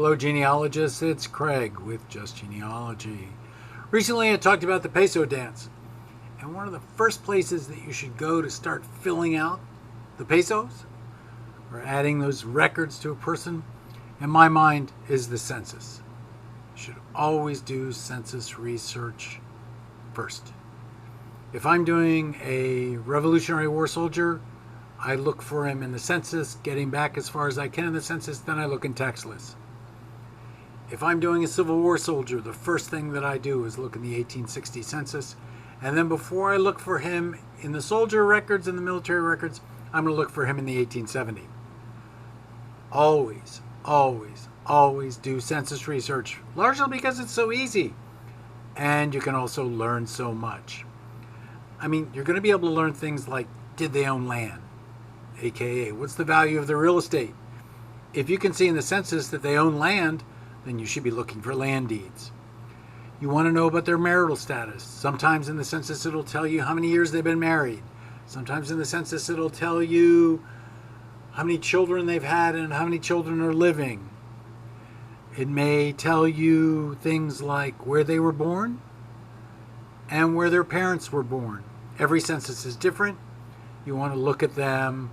Hello genealogists, it's Craig with Just Genealogy. Recently I talked about the peso dance, and one of the first places that you should go to start filling out the pesos or adding those records to a person, in my mind, is the census. You should always do census research first. If I'm doing a Revolutionary War soldier, I look for him in the census, getting back as far as I can in the census, then I look in tax lists. If I'm doing a Civil War soldier, the first thing that I do is look in the 1860 census. And then before I look for him in the soldier records and the military records, I'm going to look for him in the 1870. Always, always, always do census research, largely because it's so easy. And you can also learn so much. I mean, you're going to be able to learn things like, did they own land? AKA, what's the value of their real estate? If you can see in the census that they own land, then you should be looking for land deeds. You want to know about their marital status. Sometimes in the census it'll tell you how many years they've been married. Sometimes in the census it'll tell you how many children they've had and how many children are living. It may tell you things like where they were born and where their parents were born. Every census is different. You want to look at them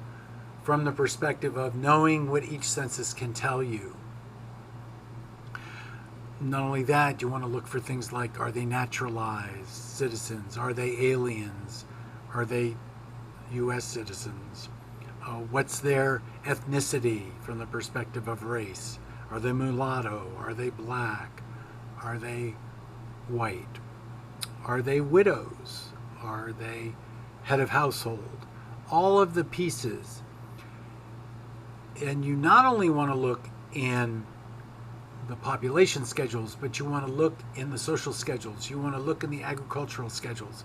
from the perspective of knowing what each census can tell you. Not only that, you want to look for things like, are they naturalized citizens? Are they aliens? Are they U.S. citizens? What's their ethnicity from the perspective of race? Are they mulatto? Are they black? Are they white? Are they widows? Are they head of household? All of the pieces. And you not only want to look in the population schedules, but you want to look in the social schedules. You want to look in the agricultural schedules.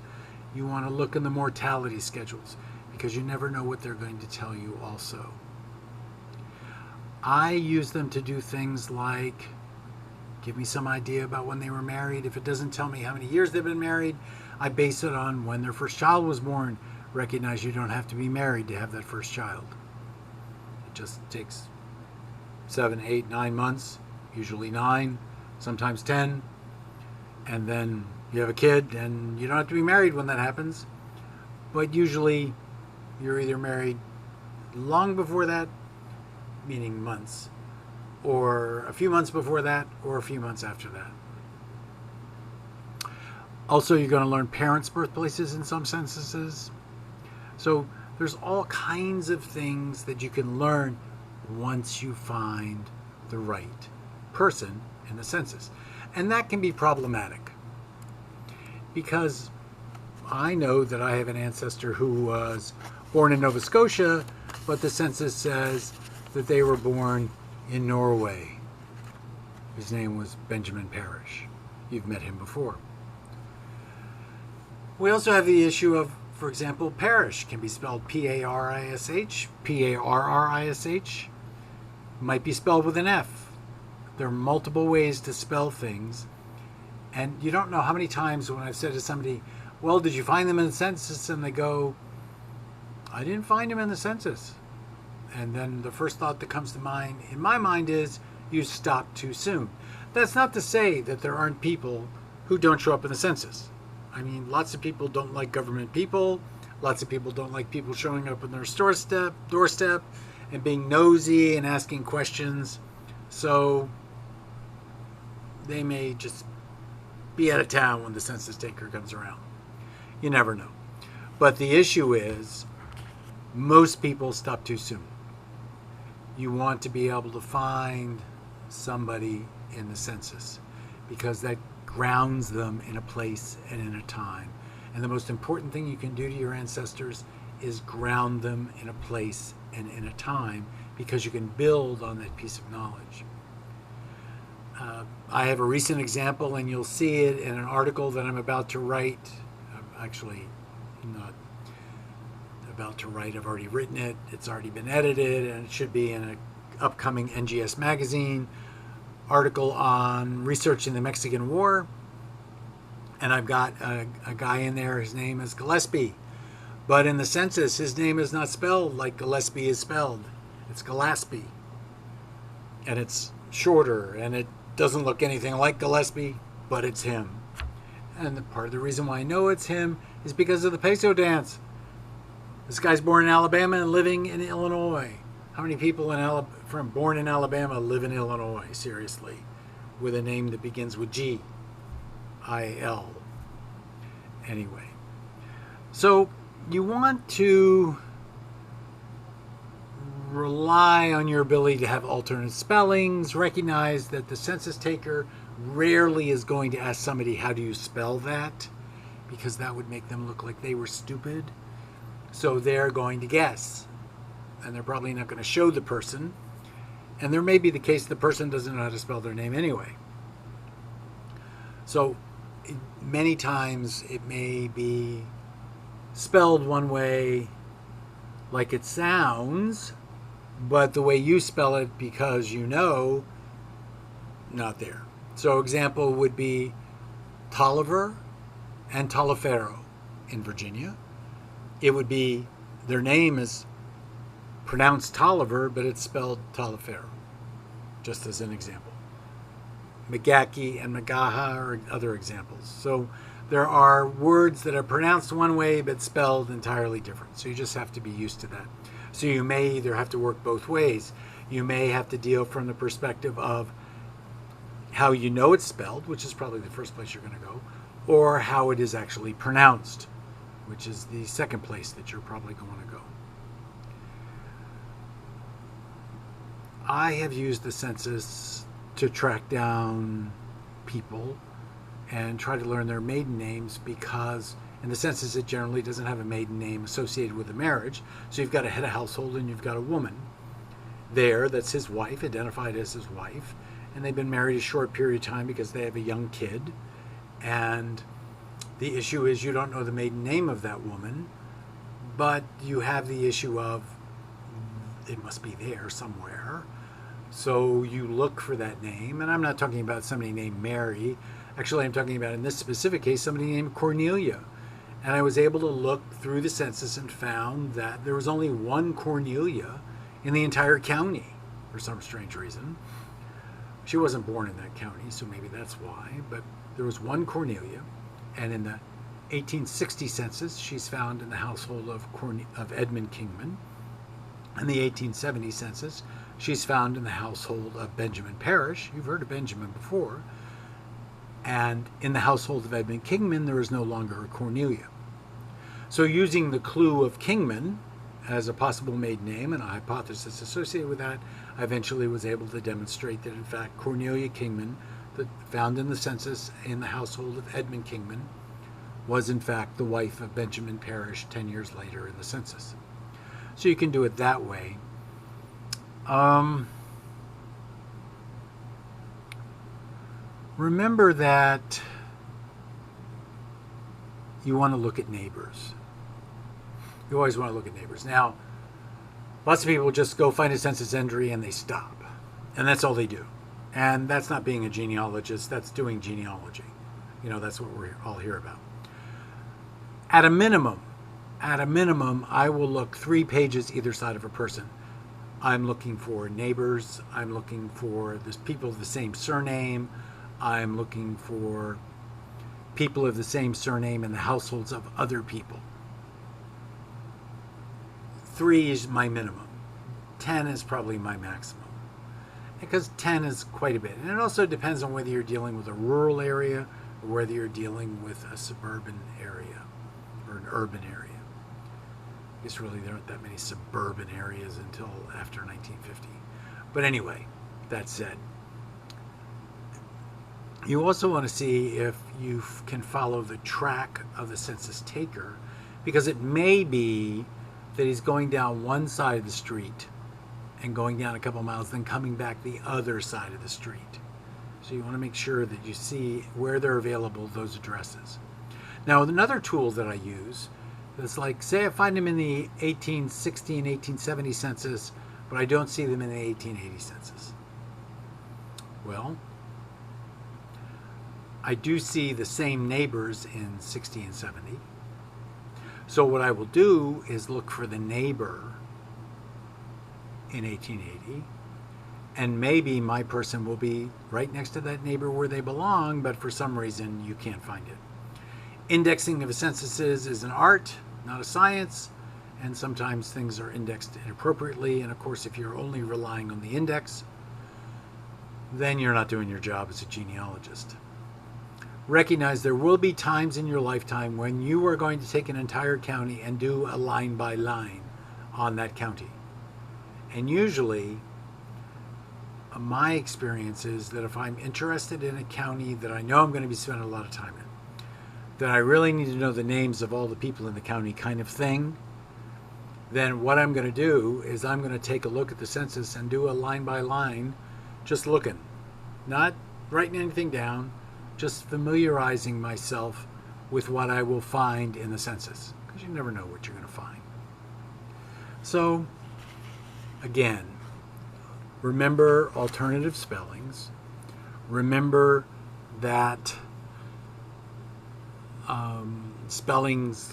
You want to look in the mortality schedules, because you never know what they're going to tell you also. I use them to do things like give me some idea about when they were married. If it doesn't tell me how many years they've been married, I base it on when their first child was born. Recognize you don't have to be married to have that first child. It just takes 7, 8, 9 months. Usually 9, sometimes 10, and then you have a kid, and you don't have to be married when that happens, but usually you're either married long before that, meaning months, or a few months before that, or a few months after that. Also, you're going to learn parents' birthplaces in some censuses. So there's all kinds of things that you can learn once you find the right person in the census. And that can be problematic, because I know that I have an ancestor who was born in Nova Scotia, but the census says that they were born in Norway. His name was Benjamin Parrish. You've met him before. We also have the issue of, for example, Parrish can be spelled P-A-R-I-S-H, P-A-R-R-I-S-H, might be spelled with an F. There are multiple ways to spell things, and you don't know how many times when I've said to somebody, well, did you find them in the census? And they go, I didn't find them in the census. And then the first thought that comes to mind, in my mind, is you stopped too soon. That's not to say that there aren't people who don't show up in the census. I mean, lots of people don't like government people. Lots of people don't like people showing up on their doorstep and being nosy and asking questions. So they may just be out of town when the census taker comes around. You never know. But the issue is, most people stop too soon. You want to be able to find somebody in the census, because that grounds them in a place and in a time. And the most important thing you can do to your ancestors is ground them in a place and in a time, because you can build on that piece of knowledge. I have a recent example, and you'll see it in an article that I'm about to write. Actually, not about to write. I've already written it. It's already been edited, and it should be in an upcoming NGS magazine article on researching the Mexican War. And I've got a guy in there. His name is Gillespie. But in the census, his name is not spelled like Gillespie is spelled. It's Gillespie. And it's shorter, and it doesn't look anything like Gillespie, but it's him. And part of the reason why I know it's him is because of the peso dance. This guy's born in Alabama and living in Illinois. How many people born in Alabama live in Illinois, seriously, with a name that begins with G, I-L? Anyway, so you want to rely on your ability to have alternate spellings. Recognize that the census taker rarely is going to ask somebody, how do you spell that? Because that would make them look like they were stupid. So they're going to guess. And they're probably not going to show the person. And there may be the case the person doesn't know how to spell their name anyway. So many times it may be spelled one way like it sounds, but the way you spell it because you know, not there. So example would be Tolliver and Taliaferro in Virginia. It would be, their name is pronounced Tolliver, but it's spelled Taliaferro, just as an example. McGackey and McGaha are other examples. So there are words that are pronounced one way but spelled entirely different. So you just have to be used to that. So you may either have to work both ways. You may have to deal from the perspective of how you know it's spelled, which is probably the first place you're going to go, or how it is actually pronounced, which is the second place that you're probably going to go. I have used the census to track down people and try to learn their maiden names, because in the census it generally doesn't have a maiden name associated with a marriage. So you've got a head of household and you've got a woman there that's his wife, identified as his wife, and they've been married a short period of time because they have a young kid. And the issue is you don't know the maiden name of that woman, but you have the issue of it must be there somewhere. So you look for that name. And I'm not talking about somebody named Mary. Actually, I'm talking about, in this specific case, somebody named Cornelia. And I was able to look through the census and found that there was only one Cornelia in the entire county for some strange reason. She wasn't born in that county, so maybe that's why. But there was one Cornelia. And in the 1860 census, she's found in the household of Edmund Kingman. In the 1870 census, she's found in the household of Benjamin Parrish. You've heard of Benjamin before. And in the household of Edmund Kingman, there is no longer a Cornelia. So using the clue of Kingman as a possible maiden name and a hypothesis associated with that, I eventually was able to demonstrate that, in fact, Cornelia Kingman, that found in the census in the household of Edmund Kingman, was in fact the wife of Benjamin Parrish 10 years later in the census. So you can do it that way. Remember that you want to look at neighbors. You always want to look at neighbors. Now, lots of people just go find a census entry and they stop. And that's all they do. And that's not being a genealogist, that's doing genealogy. You know, that's what we're all here about. At a minimum, I will look 3 pages either side of a person. I'm looking for neighbors, I'm looking for people of the same surname, I'm looking for people of the same surname in the households of other people. 3 is my minimum. 10 is probably my maximum. Because 10 is quite a bit. And it also depends on whether you're dealing with a rural area or whether you're dealing with a suburban area or an urban area. I guess really there aren't that many suburban areas until after 1950. But anyway, that said, you also want to see if you can follow the track of the census taker, because it may be that he's going down one side of the street and going down a couple miles, then coming back the other side of the street. So you want to make sure that you see where they're available, those addresses. Now, another tool that I use is, like, say I find them in the 1860 and 1870 census, but I don't see them in the 1880 census. Well, I do see the same neighbors in 60 and 70. So what I will do is look for the neighbor in 1880 And maybe my person will be right next to that neighbor where they belong, but for some reason you can't find it. Indexing of censuses is an art, not a science, and sometimes things are indexed inappropriately. And of course, if you're only relying on the index, then you're not doing your job as a genealogist. Recognize there will be times in your lifetime when you are going to take an entire county and do a line by line on that county. And usually, my experience is that if I'm interested in a county that I know I'm going to be spending a lot of time in, that I really need to know the names of all the people in the county kind of thing, then what I'm going to do is I'm going to take a look at the census and do a line by line, just looking, not writing anything down, just familiarizing myself with what I will find in the census, because you never know what you're going to find. So, again, remember alternative spellings. Remember that spellings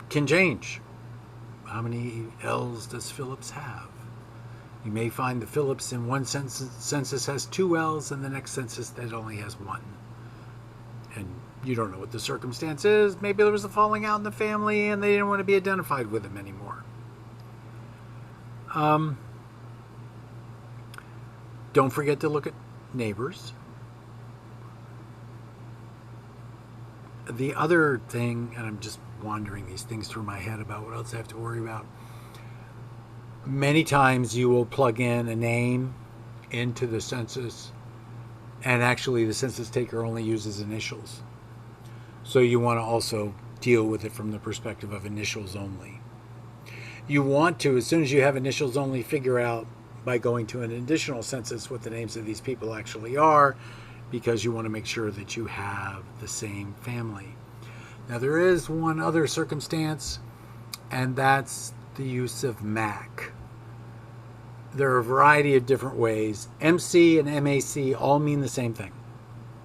can change. How many L's does Phillips have? You may find that Phillips in one census has 2 L's and the next census that only has 1. And you don't know what the circumstance is. Maybe there was a falling out in the family and they didn't want to be identified with him anymore. Don't forget to look at neighbors. The other thing, and I'm just wandering these things through my head about what else I have to worry about. Many times you will plug in a name into the census, and actually the census taker only uses initials. So you want to also deal with it from the perspective of initials only. You want to, as soon as you have initials only, figure out by going to an additional census what the names of these people actually are, because you want to make sure that you have the same family. Now there is one other circumstance, and that's the use of MAC. There are a variety of different ways. MC and MAC all mean the same thing.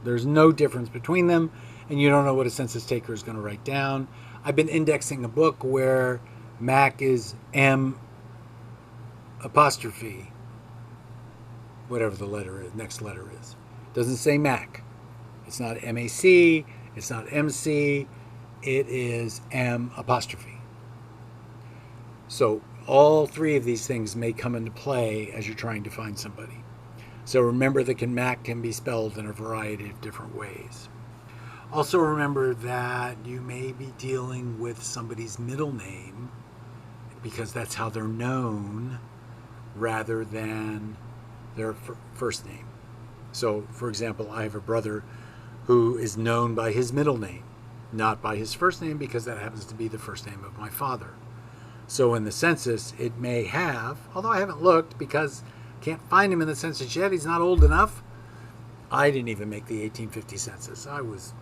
There's no difference between them, and you don't know what a census taker is going to write down. I've been indexing a book where MAC is M apostrophe, whatever the letter is, next letter is. It doesn't say MAC. It's not MAC, it's not MC, it is M apostrophe. So all 3 of these things may come into play as you're trying to find somebody. So remember that MAC can be spelled in a variety of different ways. Also remember that you may be dealing with somebody's middle name because that's how they're known rather than their first name. So, for example, I have a brother who is known by his middle name, not by his first name, because that happens to be the first name of my father. So in the census, it may have, although I haven't looked because I can't find him in the census yet, he's not old enough. I didn't even make the 1850 census. I was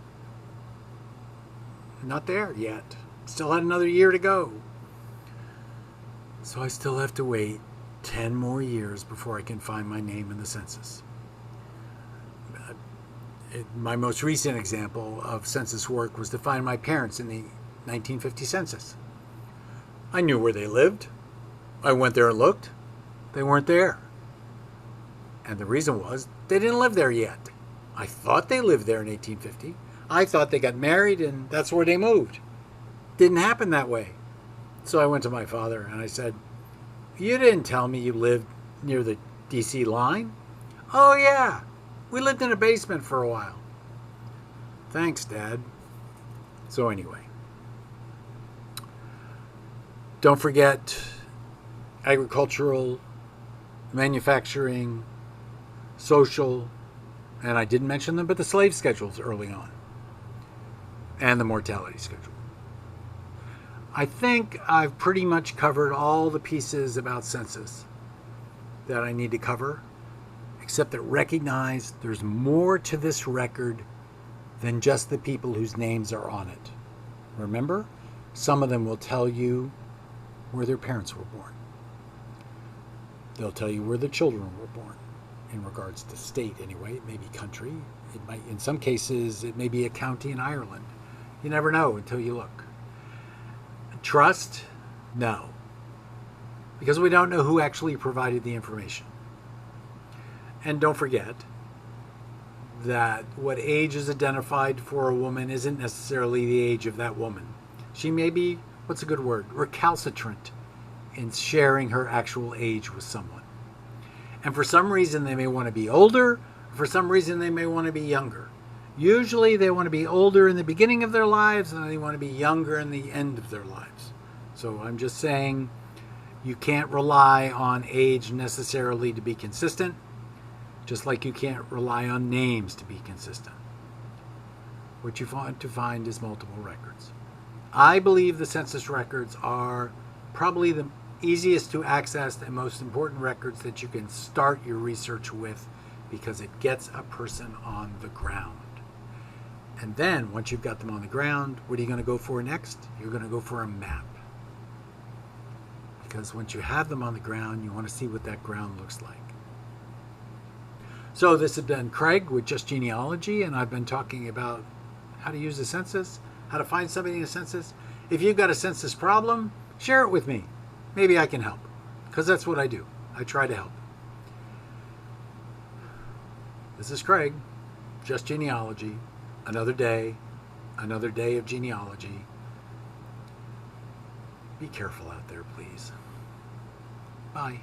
not there yet. Still had another year to go. So I still have to wait 10 more years before I can find my name in the census. My most recent example of census work was to find my parents in the 1950 census. I knew where they lived. I went there and looked. They weren't there. And the reason was they didn't live there yet. I thought they lived there in 1850. I thought they got married and that's where they moved. Didn't happen that way. So I went to my father and I said, "You didn't tell me you lived near the DC line." "Oh yeah, we lived in a basement for a while." "Thanks, Dad." So anyway, don't forget agricultural, manufacturing, social, and I didn't mention them, but the slave schedules early on, and the mortality schedule. I think I've pretty much covered all the pieces about census that I need to cover, except that recognize there's more to this record than just the people whose names are on it. Remember, some of them will tell you where their parents were born. They'll tell you where the children were born, in regards to state anyway. It may be country. It might, in some cases, it may be a county in Ireland. You never know until you look. Trust? No. Because we don't know who actually provided the information. And don't forget that what age is identified for a woman isn't necessarily the age of that woman. She may be, what's a good word, recalcitrant in sharing her actual age with someone. And for some reason they may want to be older, for some reason they may want to be younger. Usually they want to be older in the beginning of their lives and they want to be younger in the end of their lives. So I'm just saying you can't rely on age necessarily to be consistent, just like you can't rely on names to be consistent. What you want to find is multiple records. I believe the census records are probably the easiest to access and most important records that you can start your research with, because it gets a person on the ground. And then once you've got them on the ground, what are you going to go for next? You're going to go for a map. Because once you have them on the ground, you want to see what that ground looks like. So this has been Craig with Just Genealogy, and I've been talking about how to use a census, how to find somebody in a census. If you've got a census problem, share it with me. Maybe I can help, because that's what I do. I try to help. This is Craig, Just Genealogy. Another day of genealogy. Be careful out there, please. Bye.